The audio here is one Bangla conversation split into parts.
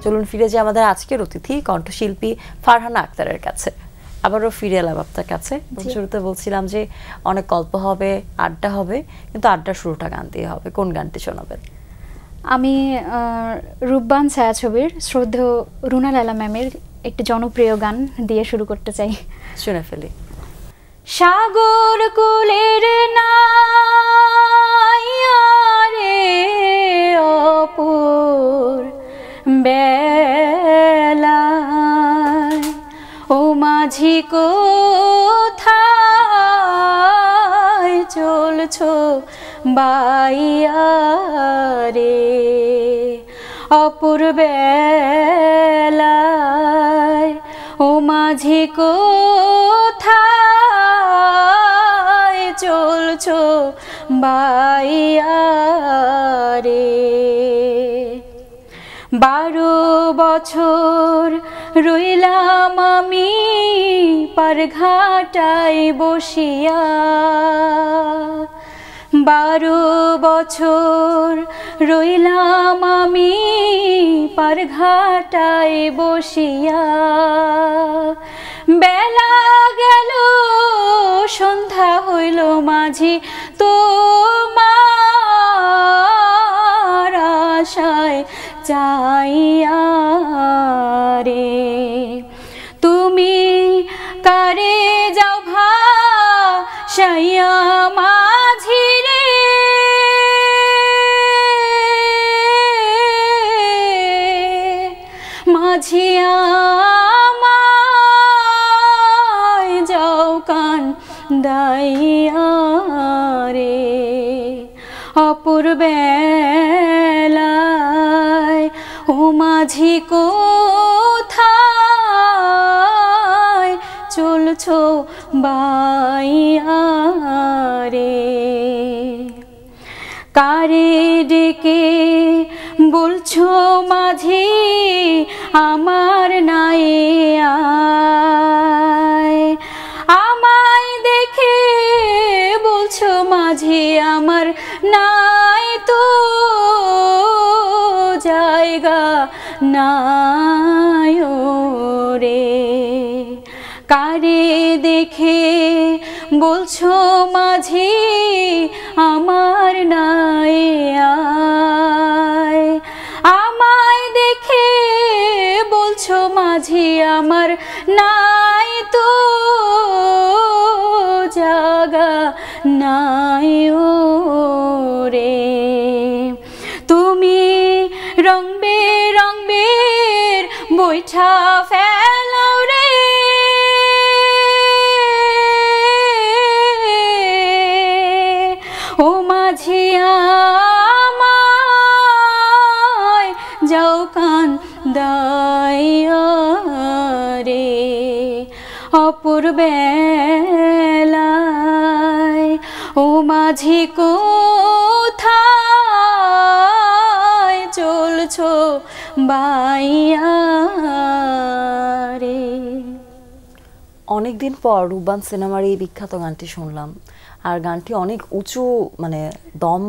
চলুন ফিরে যাই আমাদের আজকের অতিথি কণ্ঠশিল্পী ফারহানা আক্তারের কাছে। আবারও ফিরে এলাম আপনার কাছে। শুরুতে বলছিলাম যে অনেক গল্প হবে, আড্ডা হবে, কিন্তু আড্ডার শুরুটা গান দিয়ে হবে। কোন গানটি শোনাবেন? আমি রূপবান ছায়াছবির শ্রদ্ধেয় রুনা লায়লা ম্যামের একটি জনপ্রিয় গান দিয়ে শুরু করতে চাই। শুনে ফেলি। সাগর কুলের নাইয়ারে অপুর বেলায় ও মাঝি কোথায় চলছো বাইয়ারে অপুর বেলায় ও মাঝি কোথায় চলছো বাইয়ারে 12 বছর রইলাম আমি পারঘাটায় বসিয়া 12 বছর রইলাম আমি পারঘাটায় বসিয়া বেলা গেল সন্ধ্যা হইল মাঝি তোমার আশায় চাইয়া রে তুমি কারে যাও ভাসাইয়া মাঝি রে মাঝি আমায় যাও কান দাইয়া রে অপুর বেলায় ও মাঝি কোথায় চলছো বাইয়া রে কারে ডেকে বলছো মাঝি আমার নাই আয় আমায় দেখে বলছো মাঝি আমার নাই তো জায়গা নাই রে কারে দেখে বলছো মাঝি আমার নাই আয় আমায় দেখে বলছো মাঝি আমার নাই তো জায়গা নাই রে তুমি রং বের বৈঠা ফেলাও রে ও মাঝি আমায় যাও কান দাইয়া রে অপুর বেলায় ও মাঝি কোথায় চলছো বাইয়া রে। অনেকদিন পর রূপবান সিনেমার এই বিখ্যাত গানটি শুনলাম, আর গানটি অনেক উঁচু মানে দম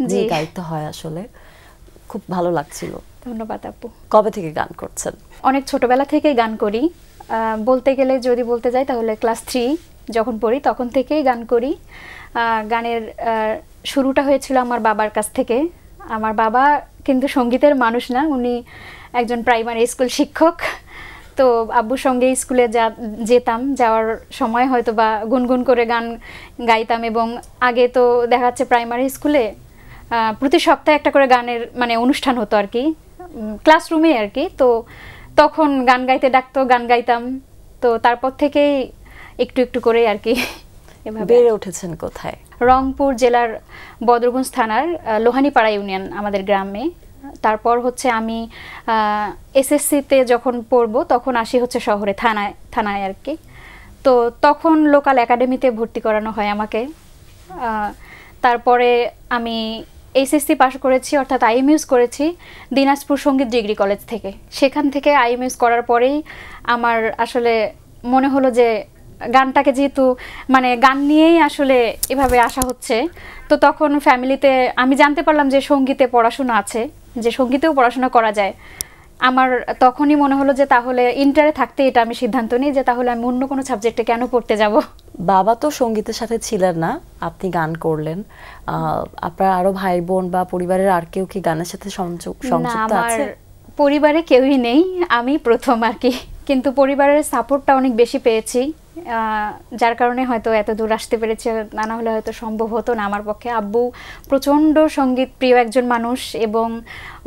দিয়ে গাইতে হয়, আসলে খুব ভালো লাগছিল। ধন্যবাদ আপু। কবে থেকে গান করছেন? অনেক ছোটবেলা থেকে গান করি, বলতে গেলে যদি বলতে যাই তাহলে ক্লাস 3 যখন পড়ি তখন থেকেই গান করি। গানের শুরুটা হয়েছিল আমার বাবার কাছ থেকে। আমার বাবা কিন্তু সঙ্গীতের মানুষ না, উনি একজন প্রাইমারি স্কুল শিক্ষক। তো আব্বুর সঙ্গে স্কুলে যেতাম, যাওয়ার সময় হয়তো বা গুনগুন করে গান গাইতাম। এবং আগে তো দেখা যাচ্ছে প্রাইমারি স্কুলে প্রতি সপ্তাহে একটা করে গানের মানে অনুষ্ঠান হতো আর কি, ক্লাসরুমে আর কি। তো তখন গান গাইতে ডাকতো, গান গাইতাম। তো তারপর থেকেই একটু একটু করে আর কি। বেড়ে উঠেছেন কোথায়? রংপুর জেলার বদরগঞ্জ থানার লোহানীপাড়া ইউনিয়ন আমাদের গ্রামে। তারপর হচ্ছে আমি এসএসসিতে যখন পড়বো তখন আসি হচ্ছে শহরে, থানায় আর কি। তো তখন লোকাল একাডেমিতে ভর্তি করানো হয় আমাকে। তারপরে আমি এইচএসসি পাশ করেছি, অর্থাৎ আইএমইউস করেছি দিনাজপুর সঙ্গীত ডিগ্রি কলেজ থেকে। সেখান থেকে আইএমইউস করার পরেই আমার আসলে মনে হলো যে গানটাকে যেহেতু মানে গান নিয়েই আসলে এভাবে আসা হচ্ছে, তো তখন ফ্যামিলিতে আমি জানতে পারলাম যে সঙ্গীতে পড়াশোনা আছে, যে সঙ্গীতেও পড়াশোনা করা যায়। আমার তখনই মনে হলো যে তাহলে ইন্টারে থাকতে এটা আমি সিদ্ধান্ত নিই যে তাহলে আমি অন্য কোনো সাবজেক্টে কেন পড়তে যাব। বাবা তো সঙ্গীতের সাথে ছিলেন না, আপনি গান করলেন। আপনার আরো ভাই বোন বা পরিবারের আর কেউ কি গানের সাথে সংযুক্ত আছে? পরিবারে কেউই নেই, আমি প্রথম আর কি। কিন্তু পরিবারের সাপোর্টটা অনেক বেশি পেয়েছি, যার কারণে হয়তো এত দূর আসতে পেরেছে, না হলে হয়তো সম্ভব হতো না আমার পক্ষে। আব্বু প্রচণ্ড সঙ্গীত প্রিয় একজন মানুষ এবং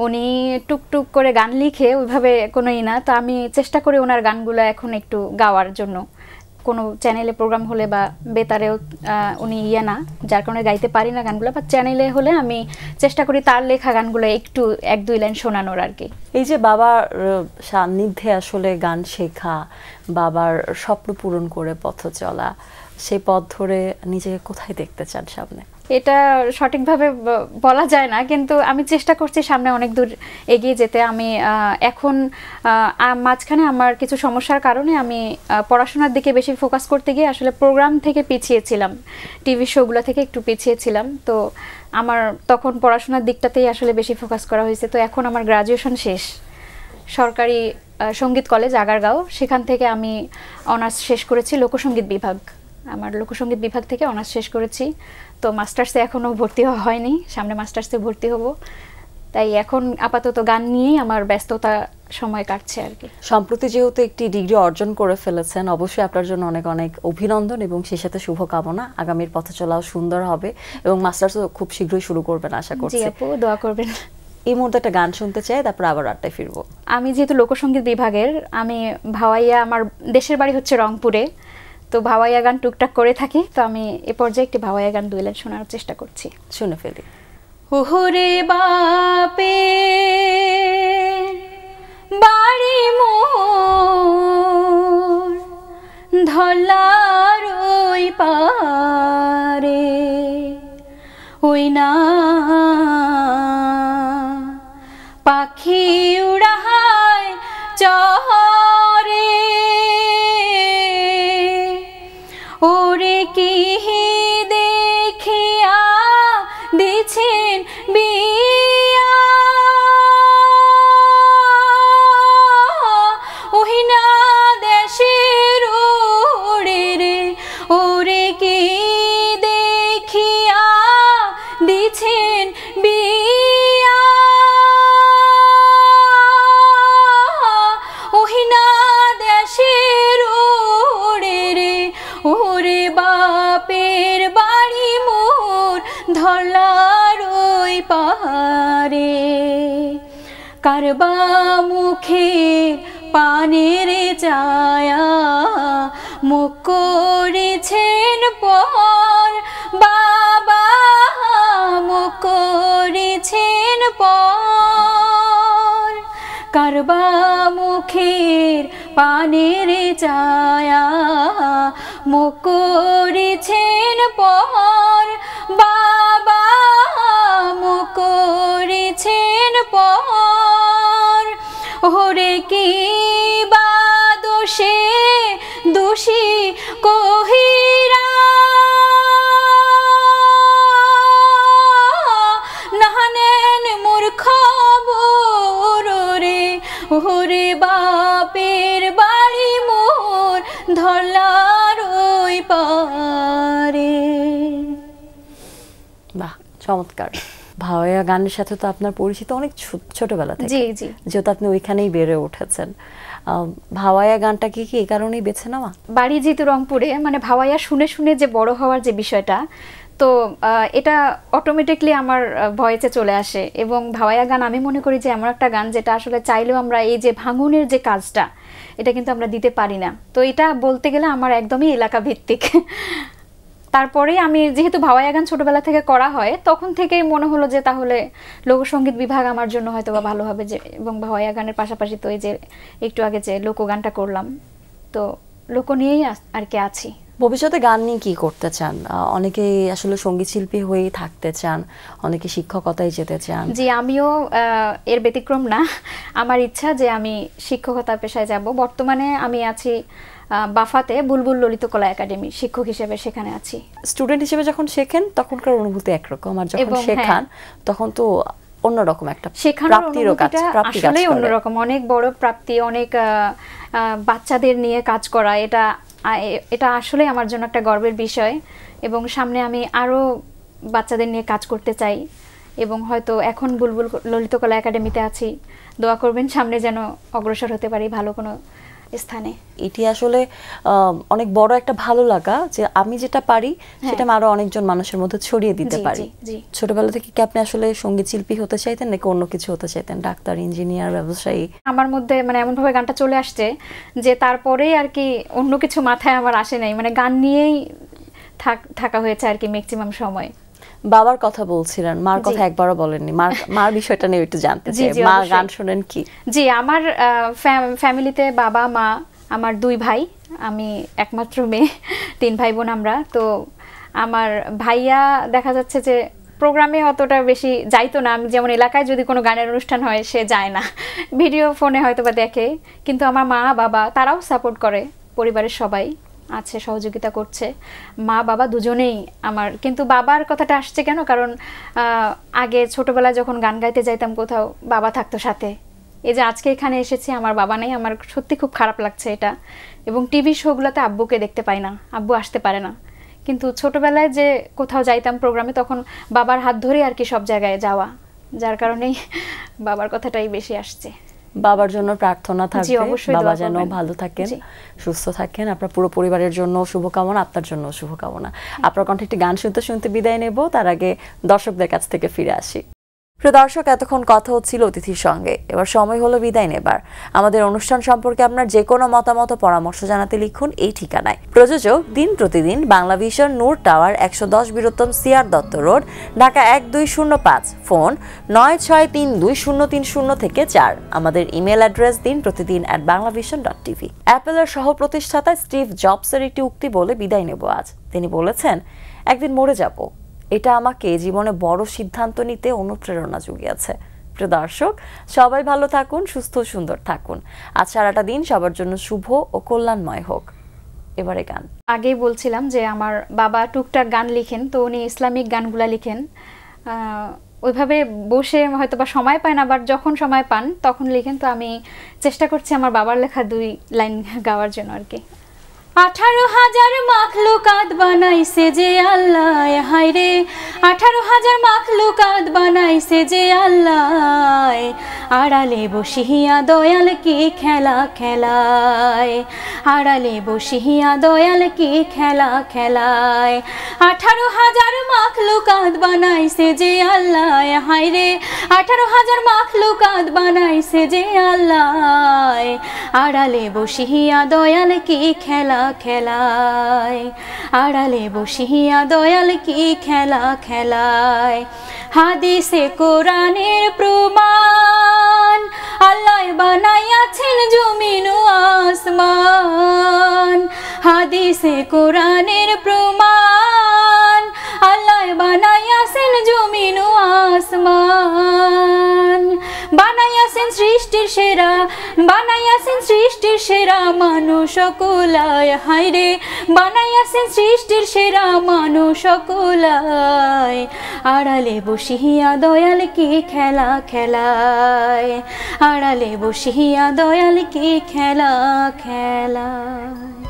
উনি টুকটুক করে গান লিখে, ওইভাবে কোনোই না। তো আমি চেষ্টা করি ওনার গানগুলো এখন একটু গাওয়ার জন্য, কোনো চ্যানেলে প্রোগ্রাম হলে বা বেতারেও উনি না, যার কারণে গাইতে পারি না গানগুলো, বা চ্যানেলে হলে আমি চেষ্টা করি তার লেখা গানগুলো একটু 1-2 লাইন শোনানোর আর কি। এই যে বাবার সান্নিধ্যে আসলে গান শেখা, বাবার স্বপ্ন পূরণ করে পথ চলা, সেই পথ ধরে নিজেকে কোথায় দেখতে চান সামনে? এটা সঠিকভাবে বলা যায় না, কিন্তু আমি চেষ্টা করছি সামনে অনেক দূর এগিয়ে যেতে। আমি এখন মাঝখানে আমার কিছু সমস্যার কারণে আমি পড়াশোনার দিকে বেশি ফোকাস করতে গিয়ে আসলে প্রোগ্রাম থেকে পিছিয়েছিলাম, টিভি শোগুলো থেকে একটু পিছিয়েছিলাম। তো আমার তখন পড়াশোনার দিকটাতেই আসলে বেশি ফোকাস করা হয়েছে। তো এখন আমার গ্রাজুয়েশন শেষ, সরকারি সঙ্গীত কলেজ আগারগাঁও, সেখান থেকে আমি অনার্স শেষ করেছি লোকসঙ্গীত বিভাগ। আমার লোকসঙ্গীত বিভাগ থেকে অনার্স শেষ করেছি। তো মাস্টার্সে এখনও ভর্তি হয়নি, সামনে মাস্টার্সে ভর্তি হব। তাই এখন আপাতত গান নিয়েই আমার ব্যস্ততা সময় কাটছে আর কি। সম্প্রতি যেহেতু একটি ডিগ্রি অর্জন করে ফেলেছেন, অবশ্যই আপনার জন্য অনেক অনেক অভিনন্দন এবং সেই সাথে শুভকামনা। আগামীর পথ চলাও সুন্দর হবে এবং মাস্টার্সও খুব শীঘ্রই শুরু করবেন আশা করছি। জি আপু, দোয়া করবেন। এই মুহূর্তে একটা গান শুনতে চাই, তারপর আবার আড্ডায় ফিরবো। আমি যেহেতু লোকসঙ্গীত বিভাগের, আমি ভাওয়াইয়া, আমার দেশের বাড়ি হচ্ছে রংপুরে, তো ভাওয়াইয়া গান টুকটাক করে থাকি। তো আমি এ পর্যায়ে একটি ভাওয়াইয়া গান 2 লাইন শোনার চেষ্টা করছি। শুনে ফেলি। ওহরে বাপে বাড়ি মোর ধলার ওই পারে, ওই না পাখি উড়ায় চরে, ওরে কি দেখিয়া দিছেন বিয়া, ওহিনা দেশের ওরে রে, ওরে কি দেখিয়া দিছেন বিয়া, ওহিনা দেশের ওরে রে, ওরে বাপের বাড়ি মোর ধলার ওই পাহাড়ে, কারবা মুখে পানের চায়া মুখ করেছেন পর, বাবা মুখ করেছেন পর, কারবা মুখের পানের চায়া মুখ করেছেন পর, বাবা মুখ করেছেন পর, ওরে কি বা দোষে দোষী কহিরা নাহানেন মূর্খ রে, ওরে বাপের বাড়ি মোর ধলার ওই পারে। বাহ, চমৎকার। ভাওয়াইয়া গানের সাথে তো আপনার পরিচিত অনেক ছোটবেলা থেকে। জি জি, যেহেতু আপনি ওইখানেই বেড়ে উঠেছেন, ভাওয়াইয়া গানটাকে কি এই কারণেই বেছে নেওয়া? বাড়ি যেহেতু রংপুরে, মানে ভাওয়াইয়া শুনে শুনে যে বড় হওয়ার যে বিষয়টা, তো এটা অটোমেটিকলি আমার ভয়েসে চলে আসে। এবং ভাওয়াইয়া গান আমি মনে করি যে এমন একটা গান যেটা আসলে চাইলেও আমরা এই যে ভাঙনের যে কাজটা, এটা কিন্তু আমরা দিতে পারি না। তো এটা বলতে গেলে আমার একদমই এলাকা ভিত্তিক। তারপরে আমি যেহেতু ভাওয়াইয়া গান ছোটবেলা থেকে করা হয়, তখন থেকেই মনে হলো যে তাহলে লোকসঙ্গীত বিভাগ আমার জন্য হয়তো বা ভালো হবে। যে এবং ভাওয়াইয়া গানের পাশাপাশি তো এই যে একটু আগে যে লোকগানটা করলাম, তো লোক নিয়েই আর কি আছি। ভবিষ্যতে গান নিয়ে কি করতে চান? অনেকেই আসলে সঙ্গীত শিল্পী হয়েই থাকতে চান, অনেকে শিক্ষকতায় যেতে চান। জি, আমিও এর ব্যতিক্রম না। আমার ইচ্ছা যে আমি শিক্ষকতা পেশায় যাব। বর্তমানে আমি আছি বাফাতে বুলবুল ললিতকলা একাডেমি শিক্ষক হিসেবে, সেখানে আছি। স্টুডেন্ট হিসেবে যখন শেখেন তখনকার অনুভূতি একরকম, আর যখন শেখান তখন তো অন্যরকম একটা শেখানোর প্রাপ্তিরও কাজ, অনুভূতিটা প্রাপ্তি কাজ আসলেই করে। অন্যরকম, অনেক বড় প্রাপ্তি, অনেক বাচ্চাদের নিয়ে কাজ করা, এটা আসলে আমার জন্য একটা গর্বের বিষয়। এবং সামনে আমি আরো বাচ্চাদের নিয়ে কাজ করতে চাই, এবং হয়তো এখন বুলবুল ললিতকলা একাডেমিতে আছি, দোয়া করবেন সামনে যেন অগ্রসর হতে পারি ভালো কোনো স্থানে। এটি আসলে অনেক বড় একটা ভালো লাগা যে আমি যেটা পারি সেটা আমি আরো অনেকজন মানুষের মধ্যে ছড়িয়ে দিতে পারি। ছোটবেলা থেকে কি আপনি আসলে সঙ্গীত শিল্পী হতে চাইতেন নাকি অন্য কিছু হতে চাইতেন, ডাক্তার, ইঞ্জিনিয়ার, ব্যবসায়ী? আমার মধ্যে মানে এমন ভাবে গানটা চলে আসছে যে তারপরেই আর কি অন্য কিছু মাথায় আমার আসে নাই, মানে গান নিয়েই থাকা হয়েছে আর কি ম্যাক্সিমাম সময়। বাবার কথা বলছিলেন, মার কথা একবারও বলেননি। মার বিষয়টা নিয়ে একটু জানতে চাই, মা গান শোনেন কি? জি, আমার ফ্যামিলিতে বাবা, মা, আমার 2 ভাই, আমি একমাত্র মেয়ে, 3 ভাই বোন আমরা। তো আমার ভাইয়া দেখা যাচ্ছে যে প্রোগ্রামে অতটা বেশি যাইতো না। আমি যেমন এলাকায় যদি কোনো গানের অনুষ্ঠান হয় সে যায় না, ভিডিও ফোনে হয়তো বা দেখে। কিন্তু আমার মা বাবা তারাও সাপোর্ট করে, পরিবারের সবাই আছে, সহযোগিতা করছে, মা বাবা দুজনেই আমার। কিন্তু বাবার কথাটা আসছে কেন, কারণ আগে ছোটবেলায় যখন গান গাইতে যাইতাম কোথাও, বাবা থাকতো সাথে। এই যে আজকে এখানে এসেছি, আমার বাবা নেই, আমার সত্যি খুব খারাপ লাগছে এটা। এবং টিভি শোগুলোতে আব্বুকে দেখতে পাই না, আব্বু আসতে পারে না। কিন্তু ছোটবেলায় যে কোথাও যাইতাম প্রোগ্রামে, তখন বাবার হাত ধরে আর কি সব জায়গায় যাওয়া, যার কারণেই বাবার কথাটাই বেশি আসছে। বাবার জন্য প্রার্থনা থাকবে, বাবা যেন ভালো থাকেন, সুস্থ থাকেন। আপনার পুরো পরিবারের জন্য শুভকামনা, আপনার জন্য শুভকামনা। আপনার কণ্ঠে একটি গান শুনতে শুনতে বিদায় নেব, তার আগে দর্শকদের কাছ থেকে ফিরে আসি। প্রিয় দর্শক, এতক্ষণ কথা হচ্ছিল অতিথির সঙ্গে, এবার সময় হলো বিদায় নেবার। আমাদের অনুষ্ঠান সম্পর্কে আপনার যে কোনো মতামত ও পরামর্শ জানাতে লিখুন এই ঠিকানায়। প্রযোজক দিন প্রতিদিন, বাংলা ভিশন, নূর টাওয়ার, 110 বীরোত্তম C R Dutta road, Dhaka 1205, phone 96320303 থেকে 4। আমাদের ইমেল অ্যাড্রেস dinprotidin@banglavision.tv। অ্যাপেলের সহ প্রতিষ্ঠাতা স্টিভ জবসের একটি উক্তি বলে বিদায় নেব আজ। তিনি বলেছেন, একদিন মরে যাব, এটা আমাকে জীবনে বড় সিদ্ধান্ত নিতে অনুপ্রেরণা জুগিয়েছে। প্রিয় দর্শক, সবাই ভালো থাকুন, সুস্থ সুন্দর থাকুন। আজ সারাটা দিন সবার জন্য শুভ ও কল্যাণময় হোক। এবারে গান। আগেই বলছিলাম যে আমার বাবা টুকটাক গান লিখেন, তো উনি ইসলামিক গানগুলা লিখেন। ওইভাবে বসে হয়তো বা সময় পায় না, বাট যখন সময় পান তখন লিখেন। তো আমি চেষ্টা করছি আমার বাবার লেখা 2 লাইন গাওয়ার জন্য আর কি। 18,000 মাখলুকাত বানাইছে যে আল্লাহ, হায় রে 18,000 মাখলুকাত বানাইছে যে আল্লাহ, আড়ালে বসিয়া দয়াল কি খেলা খেলায়, আড়ালে বসিয়া দয়াল কি খেলা খেলায়। 18,000 মাখলুকাত বানাইছে যে আল্লাহ, হায় রে 18,000 মাখলুকাত বানাইছে যে আল্লাহ, আড়ালে বসিয়া দয়াল কি খেলা খেলায়, আড়ালে বসিয়া দয়াল কি খেলা খেলায়। হাদিসে কোরআনের প্রমাণ, আল্লাহ বানাইয়াছেন জমিন ও আসমান। হাদিসে কোরআনের প্রমাণ, আল্লাহ বানাইয়াছেন জমিন ও আসমান। বানাইয়াছেন সৃষ্টির সেরা, বানাইয়াছেন সৃষ্টির সেরা মানুষ কুলায়, হায় রে বানাইয়াছেন সৃষ্টির সেরা মানুষ কুলায়, আড়ালে বসিয়া দয়াল কি খেলা খেলায়, আড়ালে বসিয়া দয়াল কি খেলা খেলায়।